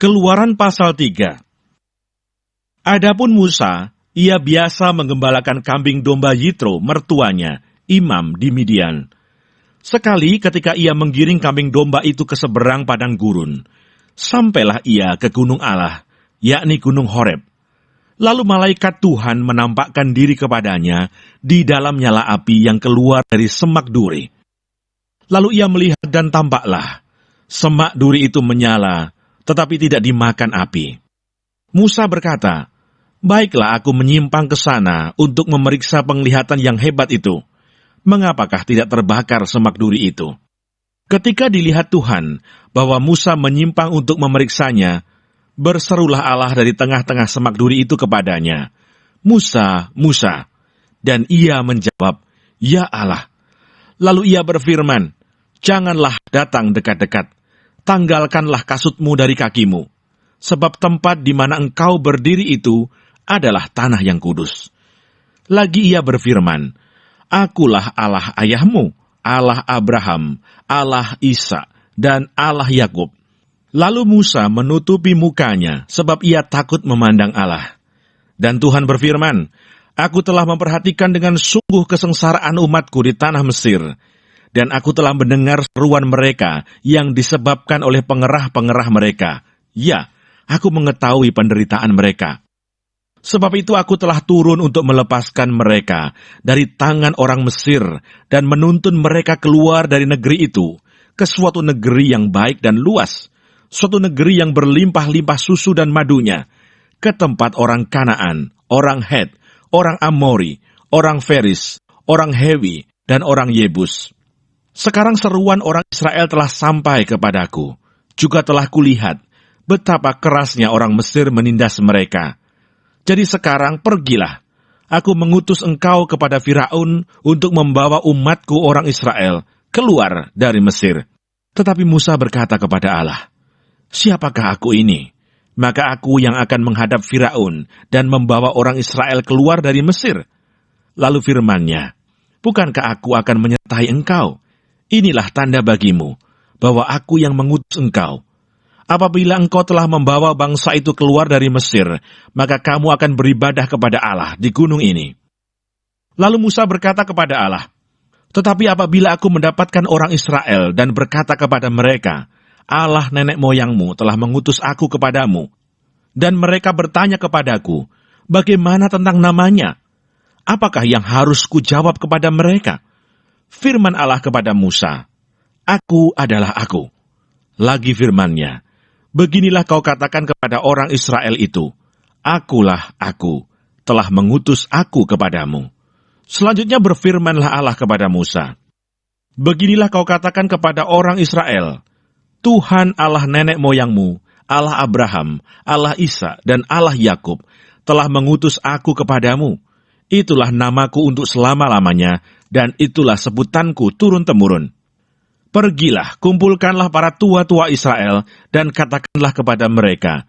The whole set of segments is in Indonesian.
Keluaran pasal 3. Adapun Musa, ia biasa menggembalakan kambing domba Yitro, mertuanya, imam di Midian. Sekali ketika ia menggiring kambing domba itu ke seberang padang gurun, sampailah ia ke gunung Allah, yakni gunung Horeb. Lalu malaikat Tuhan menampakkan diri kepadanya di dalam nyala api yang keluar dari semak duri. Lalu ia melihat dan tampaklah, semak duri itu menyala, tetapi tidak dimakan api. Musa berkata, "Baiklah aku menyimpang ke sana untuk memeriksa penglihatan yang hebat itu. Mengapakah tidak terbakar semak duri itu?" Ketika dilihat Tuhan bahwa Musa menyimpang untuk memeriksanya, berserulah Allah dari tengah-tengah semak duri itu kepadanya, "Musa, Musa." Dan ia menjawab, "Ya Allah." Lalu ia berfirman, "Janganlah datang dekat-dekat. Tanggalkanlah kasutmu dari kakimu, sebab tempat di mana engkau berdiri itu adalah tanah yang kudus." Lagi ia berfirman, "Akulah Allah ayahmu, Allah Abraham, Allah Ishak, dan Allah Yakub." Lalu Musa menutupi mukanya, sebab ia takut memandang Allah. Dan Tuhan berfirman, "Aku telah memperhatikan dengan sungguh kesengsaraan umatku di tanah Mesir, dan aku telah mendengar seruan mereka yang disebabkan oleh pengerah-pengerah mereka. Ya, aku mengetahui penderitaan mereka. Sebab itu aku telah turun untuk melepaskan mereka dari tangan orang Mesir dan menuntun mereka keluar dari negeri itu ke suatu negeri yang baik dan luas, suatu negeri yang berlimpah-limpah susu dan madunya, ke tempat orang Kanaan, orang Het, orang Amori, orang Feris, orang Hewi, dan orang Yebus. Sekarang seruan orang Israel telah sampai kepadaku. Juga telah kulihat betapa kerasnya orang Mesir menindas mereka. Jadi sekarang pergilah. Aku mengutus engkau kepada Firaun untuk membawa umatku orang Israel keluar dari Mesir." Tetapi Musa berkata kepada Allah, "Siapakah aku ini? Maka aku yang akan menghadap Firaun dan membawa orang Israel keluar dari Mesir." Lalu firman-Nya, "Bukankah aku akan menyertai engkau? Inilah tanda bagimu, bahwa aku yang mengutus engkau. Apabila engkau telah membawa bangsa itu keluar dari Mesir, maka kamu akan beribadah kepada Allah di gunung ini." Lalu Musa berkata kepada Allah, "Tetapi apabila aku mendapatkan orang Israel dan berkata kepada mereka, 'Allah nenek moyangmu telah mengutus aku kepadamu,' dan mereka bertanya kepadaku, 'Bagaimana tentang namanya?' Apakah yang harus kujawab kepada mereka?" Firman Allah kepada Musa, "Aku adalah Aku." Lagi firman-Nya, "Beginilah kau katakan kepada orang Israel itu, Akulah Aku, telah mengutus Aku kepadamu." Selanjutnya berfirmanlah Allah kepada Musa, "Beginilah kau katakan kepada orang Israel, Tuhan Allah nenek moyangmu, Allah Abraham, Allah Ishak, dan Allah Yakub, telah mengutus Aku kepadamu. Itulah namaku untuk selama-lamanya, dan itulah sebutanku turun-temurun. Pergilah, kumpulkanlah para tua-tua Israel, dan katakanlah kepada mereka,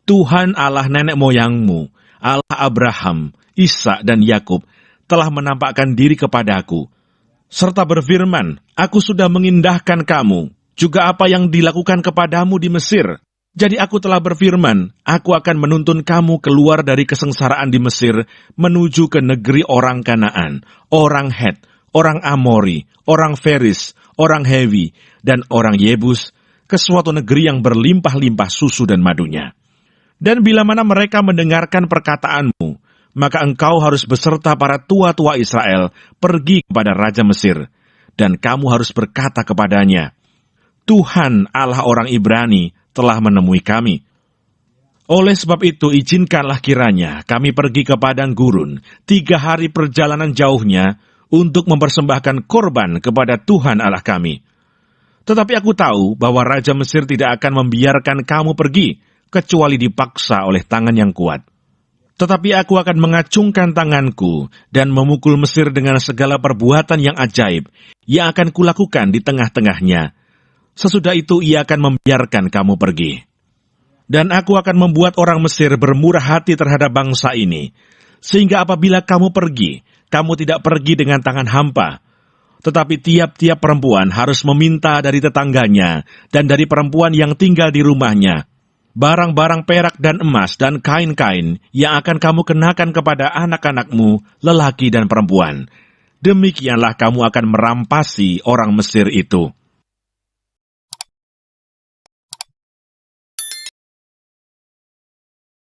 Tuhan Allah nenek moyangmu, Allah Abraham, Ishak, dan Yakub, telah menampakkan diri kepadaku, serta berfirman, Aku sudah mengindahkan kamu, juga apa yang dilakukan kepadamu di Mesir. Jadi aku telah berfirman, aku akan menuntun kamu keluar dari kesengsaraan di Mesir, menuju ke negeri orang Kanaan, orang Het, orang Amori, orang Feris, orang Hewi, dan orang Yebus, ke suatu negeri yang berlimpah-limpah susu dan madunya. Dan bila mana mereka mendengarkan perkataanmu, maka engkau harus beserta para tua-tua Israel pergi kepada Raja Mesir, dan kamu harus berkata kepadanya, Tuhan Allah orang Ibrani telah menemui kami. Oleh sebab itu, izinkanlah kiranya kami pergi ke padang gurun 3 hari perjalanan jauhnya untuk mempersembahkan korban kepada Tuhan Allah kami. Tetapi aku tahu bahwa Raja Mesir tidak akan membiarkan kamu pergi, kecuali dipaksa oleh tangan yang kuat. Tetapi aku akan mengacungkan tanganku dan memukul Mesir dengan segala perbuatan yang ajaib yang akan kulakukan di tengah-tengahnya. Sesudah itu ia akan membiarkan kamu pergi. Dan aku akan membuat orang Mesir bermurah hati terhadap bangsa ini, sehingga apabila kamu pergi, kamu tidak pergi dengan tangan hampa. Tetapi tiap-tiap perempuan harus meminta dari tetangganya dan dari perempuan yang tinggal di rumahnya, barang-barang perak dan emas dan kain-kain yang akan kamu kenakan kepada anak-anakmu, lelaki dan perempuan. Demikianlah kamu akan merampasi orang Mesir itu.